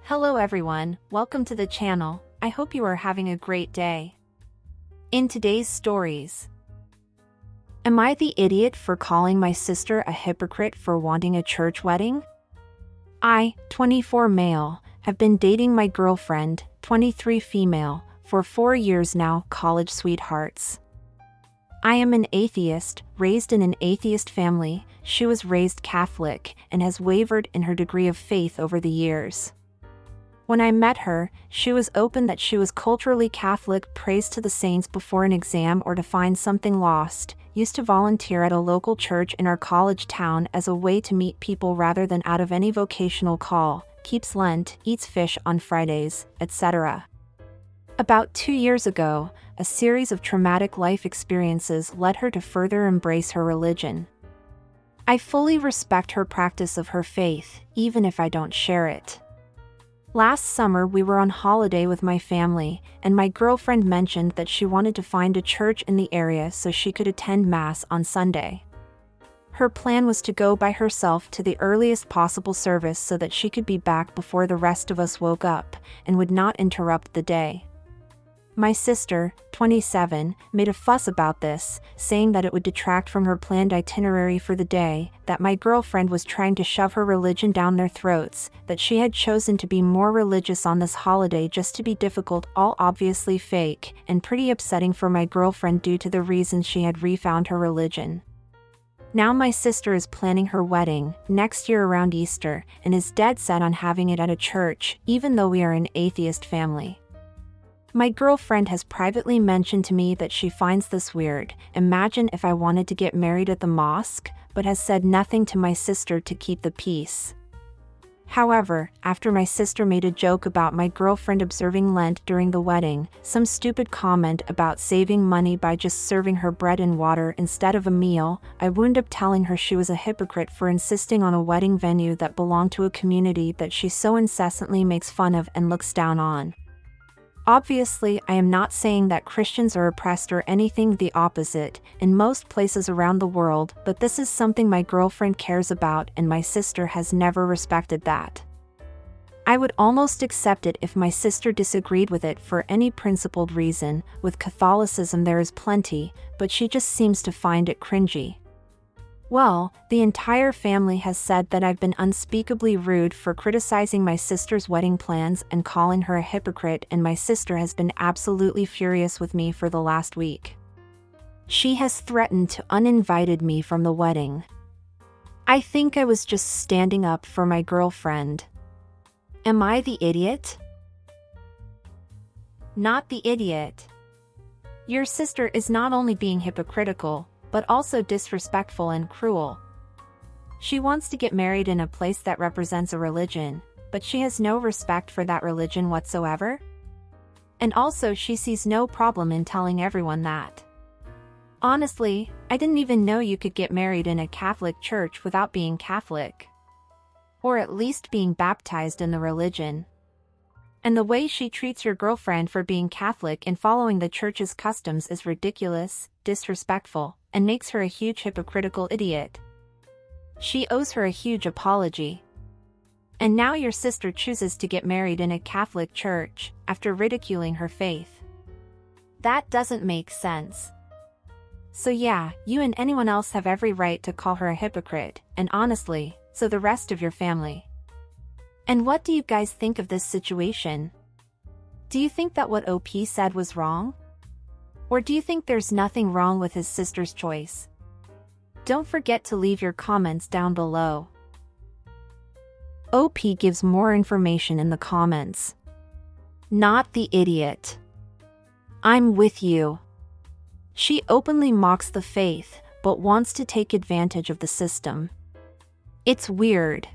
Hello everyone, welcome to the channel. I hope you are having a great day. In today's stories, am I the idiot for calling my sister a hypocrite for wanting a church wedding? I, 24 male, have been dating my girlfriend, 23 female, for 4 years now, college sweethearts. I am an atheist, raised in an atheist family. She was raised Catholic and has wavered in her degree of faith over the years. When I met her, she was open that she was culturally Catholic, prays to the saints before an exam or to find something lost, used to volunteer at a local church in our college town as a way to meet people rather than out of any vocational call, keeps Lent, eats fish on Fridays, etc. About 2 years ago, a series of traumatic life experiences led her to further embrace her religion. I fully respect her practice of her faith, even if I don't share it. Last summer we were on holiday with my family, and my girlfriend mentioned that she wanted to find a church in the area so she could attend Mass on Sunday. Her plan was to go by herself to the earliest possible service so that she could be back before the rest of us woke up, and would not interrupt the day. My sister, 27, made a fuss about this, saying that it would detract from her planned itinerary for the day, that my girlfriend was trying to shove her religion down their throats, that she had chosen to be more religious on this holiday just to be difficult, all obviously fake, and pretty upsetting for my girlfriend due to the reasons she had refound her religion. Now my sister is planning her wedding, next year around Easter, and is dead set on having it at a church, even though we are an atheist family. My girlfriend has privately mentioned to me that she finds this weird. Imagine if I wanted to get married at the mosque, but has said nothing to my sister to keep the peace. However, after my sister made a joke about my girlfriend observing Lent during the wedding, some stupid comment about saving money by just serving her bread and water instead of a meal, I wound up telling her she was a hypocrite for insisting on a wedding venue that belonged to a community that she so incessantly makes fun of and looks down on. Obviously, I am not saying that Christians are oppressed or anything the opposite, in most places around the world, but this is something my girlfriend cares about and my sister has never respected that. I would almost accept it if my sister disagreed with it for any principled reason. With Catholicism there is plenty, but she just seems to find it cringy. Well, the entire family has said that I've been unspeakably rude for criticizing my sister's wedding plans and calling her a hypocrite, and my sister has been absolutely furious with me for the last week. She has threatened to uninvite me from the wedding. I think I was just standing up for my girlfriend. Am I the idiot? Not the idiot. Your sister is not only being hypocritical, but also disrespectful and cruel. She wants to get married in a place that represents a religion, but she has no respect for that religion whatsoever. And also she sees no problem in telling everyone that. Honestly, I didn't even know you could get married in a Catholic church without being Catholic. Or at least being baptized in the religion. And the way she treats your girlfriend for being Catholic and following the church's customs is ridiculous, disrespectful, and makes her a huge hypocritical idiot. She owes her a huge apology. And now your sister chooses to get married in a Catholic church, after ridiculing her faith. That doesn't make sense. So yeah, you and anyone else have every right to call her a hypocrite, and honestly, so the rest of your family. And what do you guys think of this situation? Do you think that what OP said was wrong? Or do you think there's nothing wrong with his sister's choice? Don't forget to leave your comments down below. OP gives more information in the comments. Not the idiot. I'm with you. She openly mocks the faith, but wants to take advantage of the system. It's weird.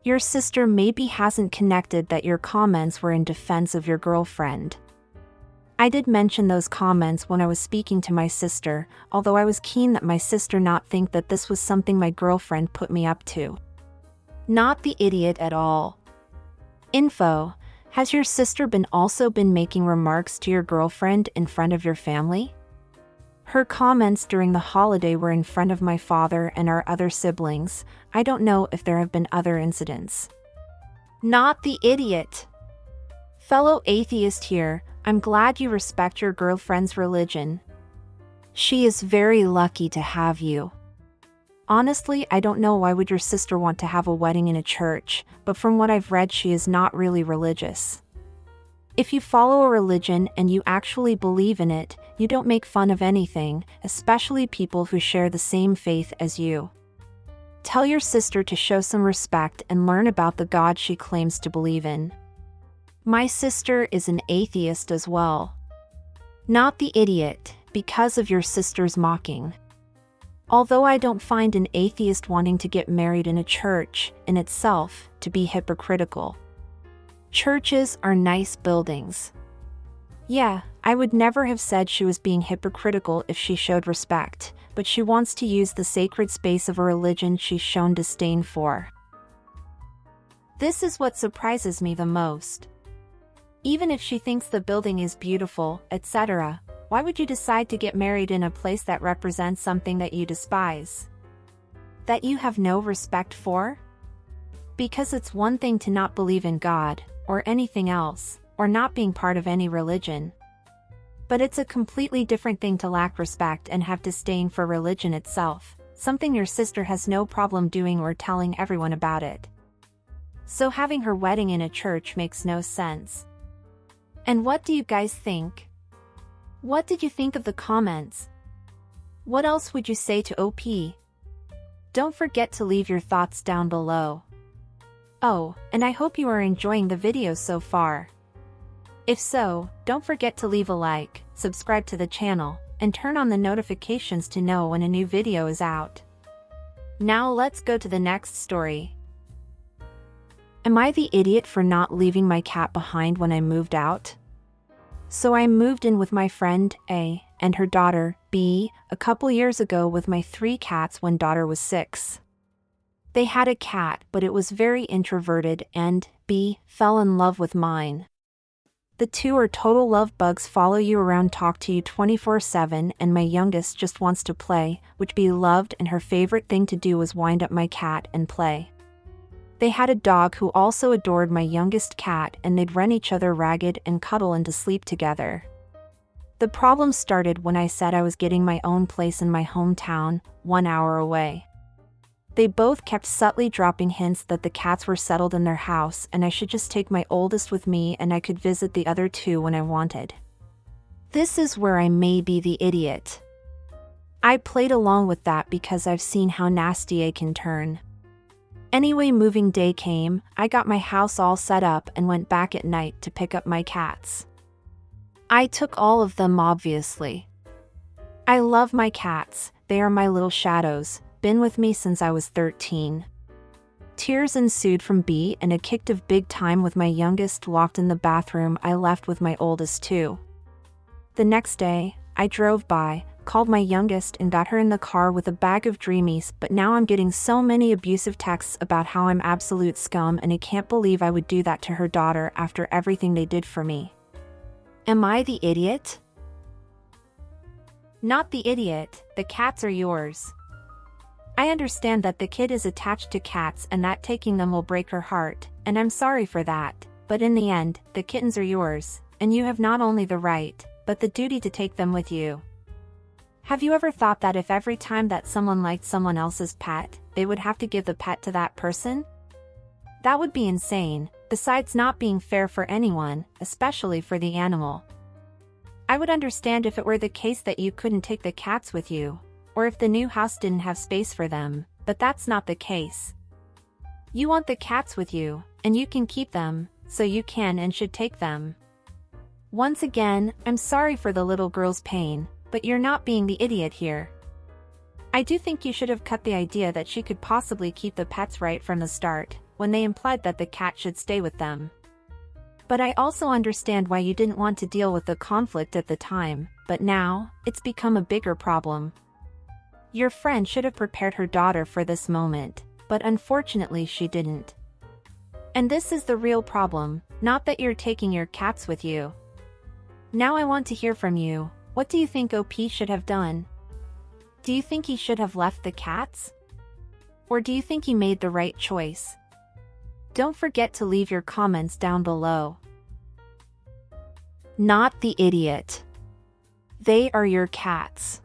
Your sister maybe hasn't connected that your comments were in defense of your girlfriend. I did mention those comments when I was speaking to my sister, although I was keen that my sister not think that this was something my girlfriend put me up to. Not the idiot at all. Info: has your sister also been making remarks to your girlfriend in front of your family? Her comments during the holiday were in front of my father and our other siblings. I don't know if there have been other incidents. Not the idiot. Fellow atheist here, I'm glad you respect your girlfriend's religion. She is very lucky to have you. Honestly, I don't know why would your sister want to have a wedding in a church, but from what I've read she is not really religious. If you follow a religion and you actually believe in it, you don't make fun of anything, especially people who share the same faith as you. Tell your sister to show some respect and learn about the God she claims to believe in. My sister is an atheist as well. Not the idiot, because of your sister's mocking. Although I don't find an atheist wanting to get married in a church, in itself, to be hypocritical. Churches are nice buildings. Yeah, I would never have said she was being hypocritical if she showed respect, but she wants to use the sacred space of a religion she's shown disdain for. This is what surprises me the most. Even if she thinks the building is beautiful, etc., why would you decide to get married in a place that represents something that you despise? That you have no respect for? Because it's one thing to not believe in God, or anything else, or not being part of any religion. But it's a completely different thing to lack respect and have disdain for religion itself, something your sister has no problem doing or telling everyone about it. So having her wedding in a church makes no sense. And what do you guys think? What did you think of the comments? What else would you say to OP? Don't forget to leave your thoughts down below. Oh, and I hope you are enjoying the video so far. If so, don't forget to leave a like, subscribe to the channel, and turn on the notifications to know when a new video is out. Now let's go to the next story. Am I the idiot for not leaving my cat behind when I moved out? So I moved in with my friend, A, and her daughter, B, a couple years ago with my 3 cats when daughter was 6. They had a cat, but it was very introverted and, B, fell in love with mine. The two are total love bugs, follow you around, talk to you 24/7, and my youngest just wants to play, which B loved, and her favorite thing to do was wind up my cat and play. They had a dog who also adored my youngest cat, and they'd run each other ragged and cuddle into sleep together. The problem started when I said I was getting my own place in my hometown, 1 hour away. They both kept subtly dropping hints that the cats were settled in their house and I should just take my oldest with me and I could visit the other 2 when I wanted. This is where I may be the idiot. I played along with that because I've seen how nasty I can turn. Anyway, moving day came, I got my house all set up and went back at night to pick up my cats. I took all of them, obviously. I love my cats, they are my little shadows, been with me since I was 13. Tears ensued from B and a kick of big time with my youngest locked in the bathroom. I left with my oldest too. The next day, I drove by, called my youngest and got her in the car with a bag of dreamies, but now I'm getting so many abusive texts about how I'm absolute scum and I can't believe I would do that to her daughter after everything they did for me. Am I the idiot? Not the idiot, the cats are yours. I understand that the kid is attached to cats and that taking them will break her heart, and I'm sorry for that, but in the end, the kittens are yours, and you have not only the right, but the duty to take them with you. Have you ever thought that if every time that someone liked someone else's pet, they would have to give the pet to that person? That would be insane, besides not being fair for anyone, especially for the animal. I would understand if it were the case that you couldn't take the cats with you, or if the new house didn't have space for them, but that's not the case. You want the cats with you, and you can keep them, so you can and should take them. Once again, I'm sorry for the little girl's pain, but you're not being the idiot here. I do think you should have cut the idea that she could possibly keep the pets right from the start, when they implied that the cat should stay with them. But I also understand why you didn't want to deal with the conflict at the time, but now, it's become a bigger problem. Your friend should have prepared her daughter for this moment, but unfortunately she didn't. And this is the real problem, not that you're taking your cats with you. Now I want to hear from you, what do you think OP should have done? Do you think he should have left the cats? Or do you think he made the right choice? Don't forget to leave your comments down below. Not the idiot. They are your cats.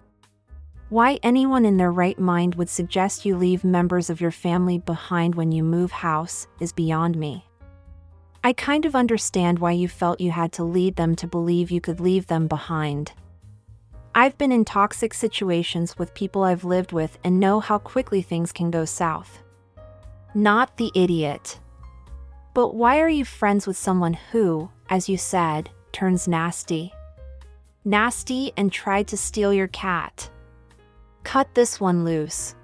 Why anyone in their right mind would suggest you leave members of your family behind when you move house is beyond me. I kind of understand why you felt you had to lead them to believe you could leave them behind. I've been in toxic situations with people I've lived with and know how quickly things can go south. Not the idiot. But why are you friends with someone who, as you said, turns nasty? Nasty and tried to steal your cat. Cut this one loose.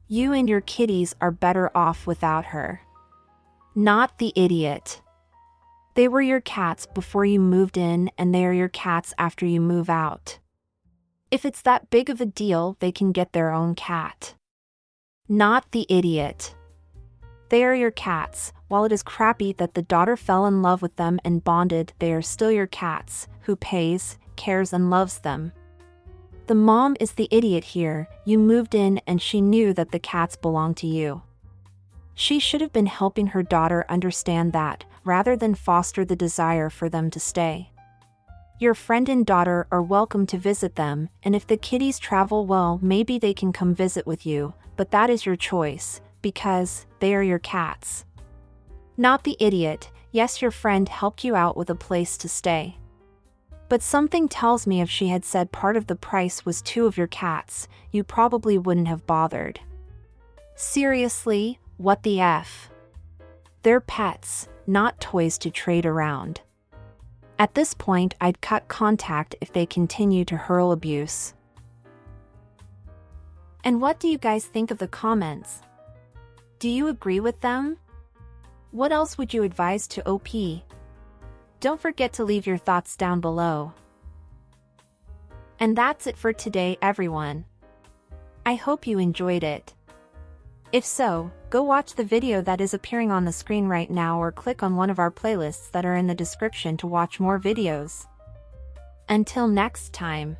You and your kitties are better off without her. Not the idiot. They were your cats before you moved in, and they are your cats after you move out. If it's that big of a deal, they can get their own cat. Not the idiot. They are your cats. While it is crappy that the daughter fell in love with them and bonded, they are still your cats, who pays, cares, and loves them. The mom is the idiot here. You moved in and she knew that the cats belong to you. She should have been helping her daughter understand that, rather than foster the desire for them to stay. Your friend and daughter are welcome to visit them, and if the kitties travel well, maybe they can come visit with you, but that is your choice, because they are your cats. Not the idiot. Yes, your friend helped you out with a place to stay. But something tells me if she had said part of the price was 2 of your cats, you probably wouldn't have bothered. Seriously, what the F? They're pets, not toys to trade around. At this point, I'd cut contact if they continue to hurl abuse. And what do you guys think of the comments? Do you agree with them? What else would you advise to OP? Don't forget to leave your thoughts down below. And that's it for today, everyone. I hope you enjoyed it. If so, go watch the video that is appearing on the screen right now or click on one of our playlists that are in the description to watch more videos. Until next time.